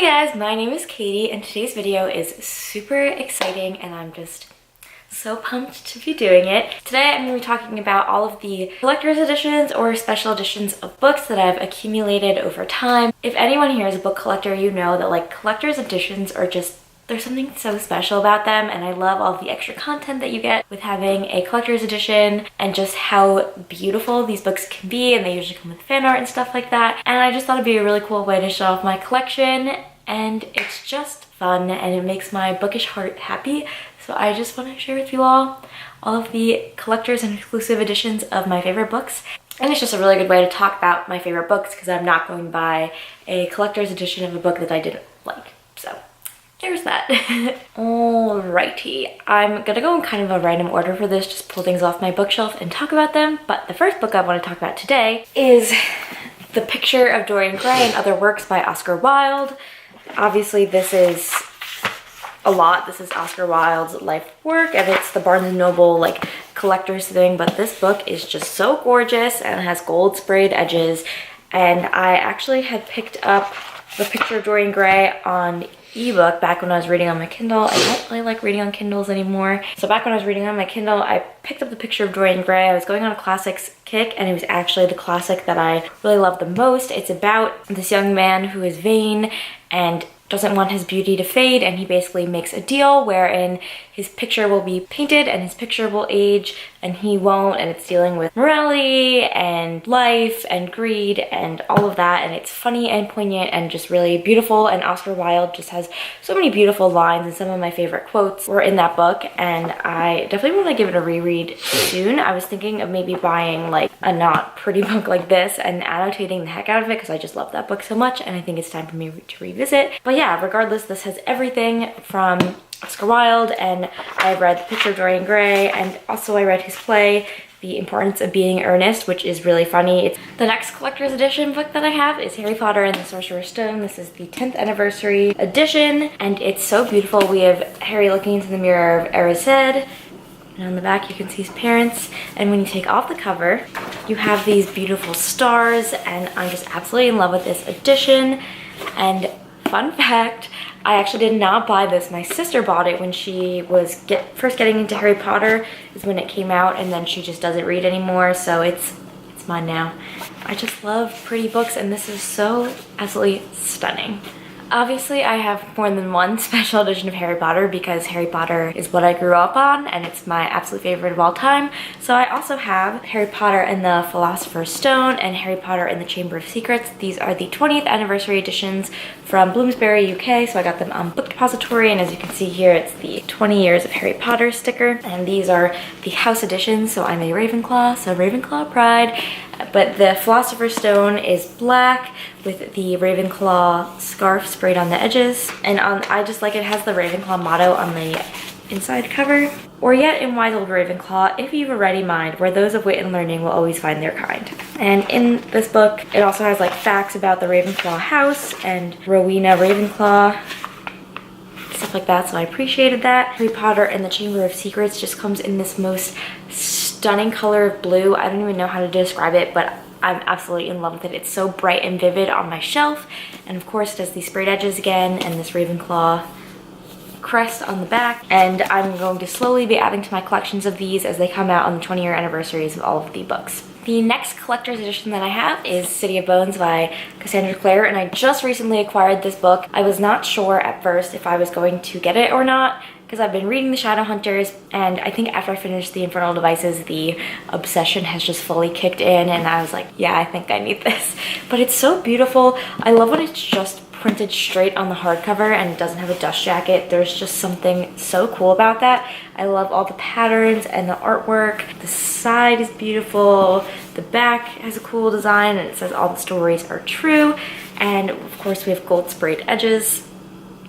Hey guys, my name is Katie and today's video is super exciting and I'm just so pumped to be doing it. Today I'm going to be talking about all of the collector's editions or special editions of books that I've accumulated over time. If anyone here is a book collector, you know that like collector's editions are just, there's something so special about them, and I love all the extra content that you get with having a collector's edition and just how beautiful these books can be, and they usually come with fan art and stuff like that. And I just thought it'd be a really cool way to show off my collection, and it's just fun and it makes my bookish heart happy. So I just want to share with you all of the collector's and exclusive editions of my favorite books. And it's just a really good way to talk about my favorite books because I'm not going to buy a collector's edition of a book that I didn't like. So there's that. Alrighty, I'm gonna go in kind of a random order for this, just pull things off my bookshelf and talk about them. But the first book I want to talk about today is The Picture of Dorian Gray and Other Works by Oscar Wilde. Obviously this is a lot. This is Oscar Wilde's life work and it's the Barnes & Noble like collector's thing, but this book is just so gorgeous and it has gold sprayed edges. And I actually had picked up The Picture of Dorian Gray on ebook back when I was reading on my Kindle. I don't really like reading on Kindles anymore. So back when I was reading on my Kindle, I picked up The Picture of Dorian Gray. I was going on a classics kick and it was actually the classic that I really love the most. It's about this young man who is vain and doesn't want his beauty to fade, and he basically makes a deal wherein his picture will be painted and his picture will age and he won't, and it's dealing with morality and life and greed and all of that, and it's funny and poignant and just really beautiful. And Oscar Wilde just has so many beautiful lines, and some of my favorite quotes were in that book, and I definitely want to give it a reread soon. I was thinking of maybe buying like a not pretty book like this and annotating the heck out of it because I just love that book so much and I think it's time for me to revisit. But yeah, regardless, this has everything from Oscar Wilde, and I read The Picture of Dorian Gray, and also I read his play, The Importance of Being Earnest, which is really funny. The next collector's edition book that I have is Harry Potter and the Sorcerer's Stone. This is the 10th anniversary edition, and it's so beautiful. We have Harry looking into the mirror of Erised, and on the back you can see his parents, and when you take off the cover, you have these beautiful stars, and I'm just absolutely in love with this edition. And fun fact, I actually did not buy this. My sister bought it when she was first getting into Harry Potter, is when it came out, and then she just doesn't read anymore, so it's mine now. I just love pretty books, and this is so absolutely stunning. Obviously, I have more than one special edition of Harry Potter because Harry Potter is what I grew up on and it's my absolute favorite of all time. So I also have Harry Potter and the Philosopher's Stone and Harry Potter and the Chamber of Secrets. These are the 20th anniversary editions from Bloomsbury, UK, so I got them on Book Depository, and as you can see here, it's the 20 years of Harry Potter sticker. And these are the house editions, so I'm a Ravenclaw, so Ravenclaw pride. But the Philosopher's Stone is black with the Ravenclaw scarf sprayed on the edges. And I just like it has the Ravenclaw motto on the inside cover. Or yet in wise old Ravenclaw, if you've a ready mind, where those of wit and learning will always find their kind. And in this book, it also has like facts about the Ravenclaw house and Rowena Ravenclaw, stuff like that, so I appreciated that. Harry Potter and the Chamber of Secrets just comes in this most stunning color of blue. I don't even know how to describe it, but I'm absolutely in love with it. It's so bright and vivid on my shelf, and of course it has these sprayed edges again and this Ravenclaw crest on the back, and I'm going to slowly be adding to my collections of these as they come out on the 20-year anniversaries of all of the books. The next collector's edition that I have is City of Bones by Cassandra Clare, and I just recently acquired this book. I was not sure at first if I was going to get it or not because I've been reading the Shadowhunters, and I think after I finished the Infernal Devices, the obsession has just fully kicked in, and I was like, yeah, I think I need this. But it's so beautiful. I love when it's just printed straight on the hardcover and it doesn't have a dust jacket. There's just something so cool about that. I love all the patterns and the artwork. The side is beautiful. The back has a cool design and it says all the stories are true. And of course we have gold sprayed edges.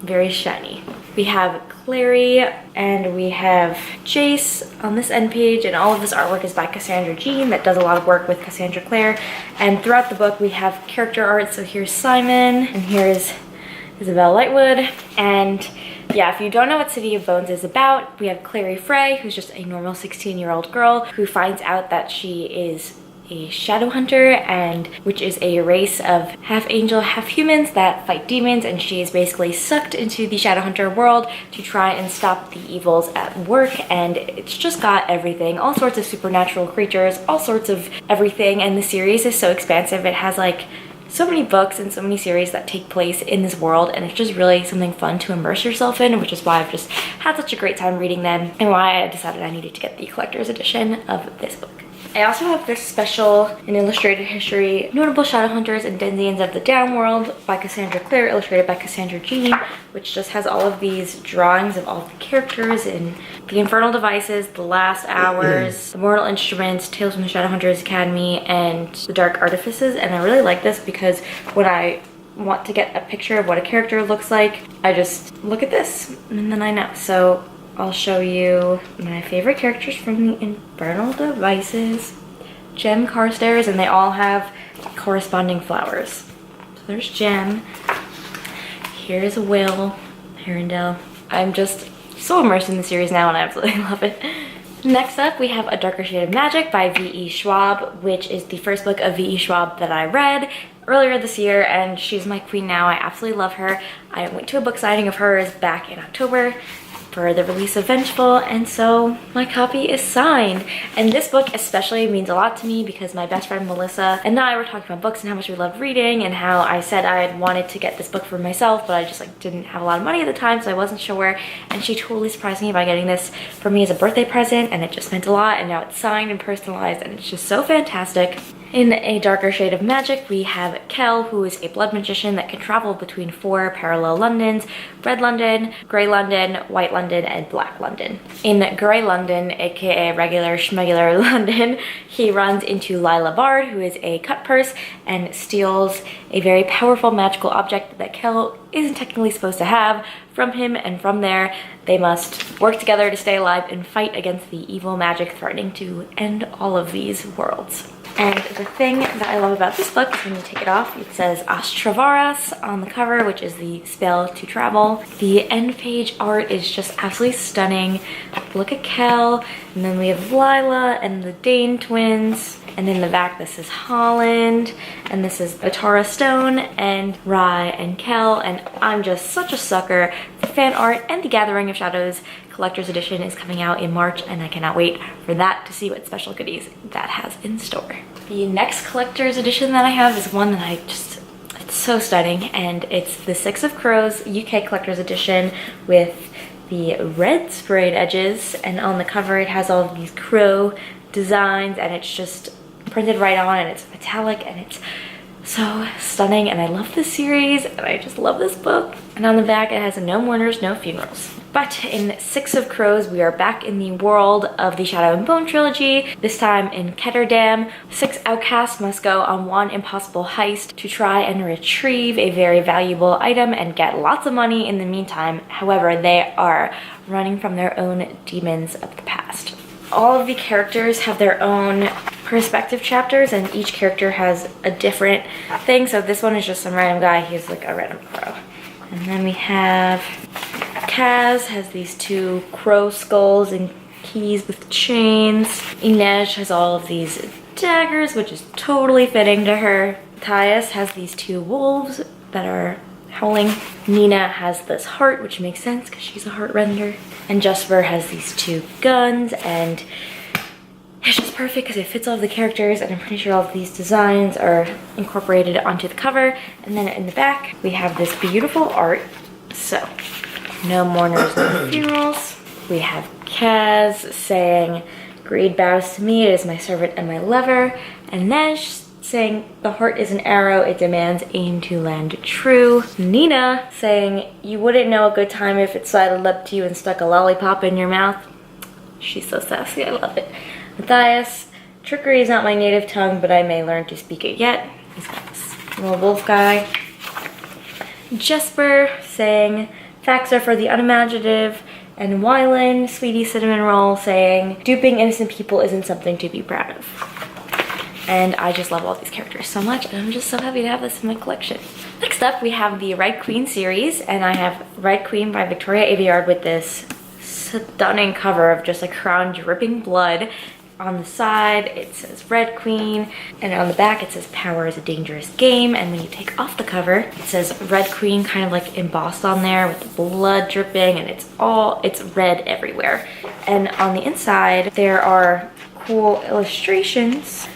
Very shiny. We have Clary and we have Jace on this end page, and all of this artwork is by Cassandra Jean that does a lot of work with Cassandra Clare. And throughout the book we have character art, so here's Simon and here's Isabel Lightwood. And yeah, if you don't know what City of Bones is about, we have Clary Frey, who's just a normal 16-year-old girl who finds out that she is a shadow hunter, and which is a race of half angel, half humans that fight demons, and she is basically sucked into the shadow hunter world to try and stop the evils at work. And it's just got everything, all sorts of supernatural creatures, all sorts of everything. And the series is so expansive. It has like so many books and so many series that take place in this world, and it's just really something fun to immerse yourself in, which is why I've just had such a great time reading them and why I decided I needed to get the collector's edition of this book. I also have this special and illustrated history, Notable Shadowhunters and Denizens of the Downworld by Cassandra Clare, illustrated by Cassandra Jean, which just has all of these drawings of all of the characters in the Infernal Devices, The Last Hours, The Mortal Instruments, Tales from the Shadowhunters Academy, and The Dark Artifices. And I really like this because when I want to get a picture of what a character looks like, I just look at this and then I know. So I'll show you my favorite characters from the Infernal Devices, Gem Carstairs, and they all have corresponding flowers. So there's Gem, here's Will, Arendelle. I'm just so immersed in the series now and I absolutely love it. Next up, we have A Darker Shade of Magic by V.E. Schwab, which is the first book of V.E. Schwab that I read earlier this year, and she's my queen now. I absolutely love her. I went to a book signing of hers back in October for the release of Vengeful, and so my copy is signed. And this book especially means a lot to me because my best friend Melissa and I were talking about books and how much we loved reading, and how I said I had wanted to get this book for myself, but I just like didn't have a lot of money at the time, so I wasn't sure. And she totally surprised me by getting this for me as a birthday present, and it just meant a lot. And now it's signed and personalized, and it's just so fantastic. In A Darker Shade of Magic, we have Kel, who is a blood magician that can travel between 4 parallel Londons: Red London, Grey London, White London, and Black London. In Grey London, aka regular schmegular London, he runs into Lila Bard, who is a cut purse, and steals a very powerful magical object that Kel isn't technically supposed to have from him, and from there they must work together to stay alive and fight against the evil magic threatening to end all of these worlds. And the thing that I love about this book is when you take it off, it says Astravaras on the cover, which is the spell to travel. The end page art is just absolutely stunning. Look at Kel, and then we have Lila and the Dane twins. And in the back, this is Holland, and this is Atara Stone and Rye and Kel. And I'm just such a sucker for fan art, and the Gathering of Shadows collector's edition is coming out in March, and I cannot wait for that to see what special goodies that has in store. The next collector's edition that I have is one that it's so stunning, and it's the Six of Crows UK collector's edition with the red sprayed edges, and on the cover it has all of these crow designs, and it's just printed right on, and it's metallic, and it's so stunning. And I love this series, and I just love this book. And on the back it has a No Mourners, No Funerals. But in Six of Crows, we are back in the world of the Shadow and Bone trilogy, this time in Ketterdam. 6 outcasts must go on one impossible heist to try and retrieve a very valuable item and get lots of money in the meantime. However, they are running from their own demons of the past. All of the characters have their own perspective chapters, and each character has a different thing. So this one is just some random guy. He's like a random crow. And then we have Kaz has these 2 crow skulls and keys with chains. Inej has all of these daggers, which is totally fitting to her. Matthias has these 2 wolves that are howling. Nina has this heart, which makes sense because she's a heart render. And Jesper has these 2 guns, and it's just perfect because it fits all of the characters, and I'm pretty sure all of these designs are incorporated onto the cover. And then in the back, we have this beautiful art. So, No Mourners, No Funerals. We have Kaz saying, Greed bows to me, it is my servant and my lover. And Nesh saying, the heart is an arrow, it demands aim to land true. Nina saying, you wouldn't know a good time if it sidled up to you and stuck a lollipop in your mouth. She's so sassy, I love it. Matthias, trickery is not my native tongue, but I may learn to speak it yet. He's got this little wolf guy. Jesper saying, facts are for the unimaginative. And Wylan, Sweetie Cinnamon Roll saying, duping innocent people isn't something to be proud of. And I just love all these characters so much, and I'm just so happy to have this in my collection. Next up, we have the Red Queen series, and I have Red Queen by Victoria Aveyard with this stunning cover of just a crown dripping blood. On the side, it says Red Queen, and on the back it says power is a dangerous game. And when you take off the cover, it says Red Queen kind of like embossed on there with the blood dripping, and it's red everywhere. And on the inside, there are cool illustrations.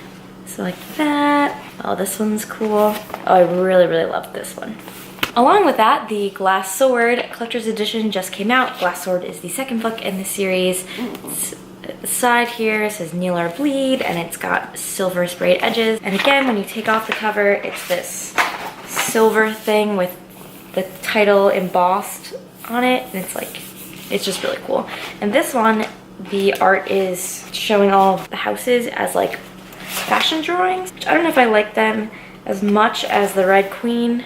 So like that. Oh, this one's cool. Oh, I really, really love this one. Along with that, the Glass Sword Collector's Edition just came out. Glass Sword is the second book in the series. The side here says Kneel or Bleed, and it's got silver sprayed edges. And again, when you take off the cover, it's this silver thing with the title embossed on it, and it's just really cool. And this one, the art is showing all the houses as like fashion drawings, which I don't know if I like them as much as the Red Queen,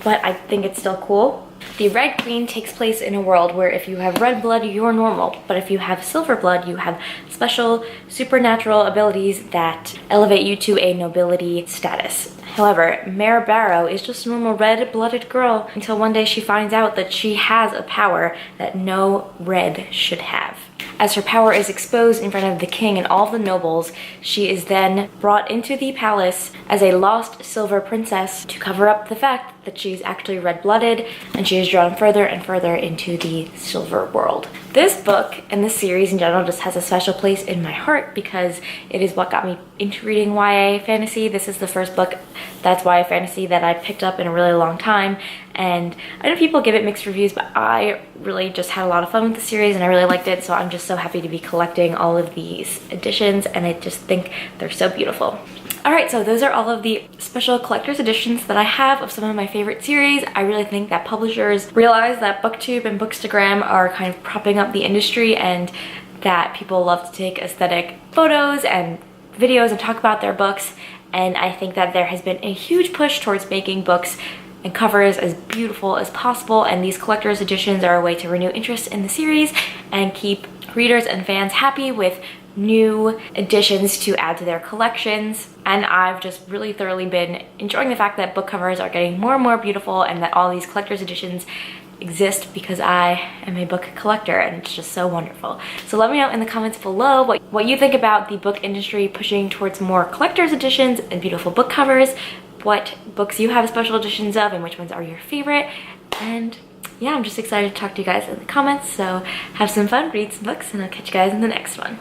but I think it's still cool. The Red Queen takes place in a world where if you have red blood, you're normal. But if you have silver blood, you have special supernatural abilities that elevate you to a nobility status. However, Mare Barrow is just a normal red-blooded girl until one day she finds out that she has a power that no red should have. As her power is exposed in front of the king and all the nobles, she is then brought into the palace as a lost silver princess to cover up the fact that she's actually red-blooded, and she is drawn further and further into the silver world. This book and this series in general just has a special place in my heart because it is what got me into reading YA fantasy. This is the first book that's YA fantasy that I picked up in a really long time, and I know people give it mixed reviews, but I really just had a lot of fun with the series and I really liked it, so I'm just so happy to be collecting all of these editions, and I just think they're so beautiful. Alright, so those are all of the special collector's editions that I have of some of my favorite series. I really think that publishers realize that booktube and bookstagram are kind of propping up the industry, and that people love to take aesthetic photos and videos and talk about their books, and I think that there has been a huge push towards making books and covers as beautiful as possible, and these collector's editions are a way to renew interest in the series and keep readers and fans happy with new additions to add to their collections. And I've just really thoroughly been enjoying the fact that book covers are getting more and more beautiful, and that all these collector's editions exist because I am a book collector, and it's just so wonderful. So let me know in the comments below what you think about the book industry pushing towards more collector's editions and beautiful book covers, what books you have special editions of, and which ones are your favorite. And yeah, I'm just excited to talk to you guys in the comments, so have some fun, read some books, and I'll catch you guys in the next one.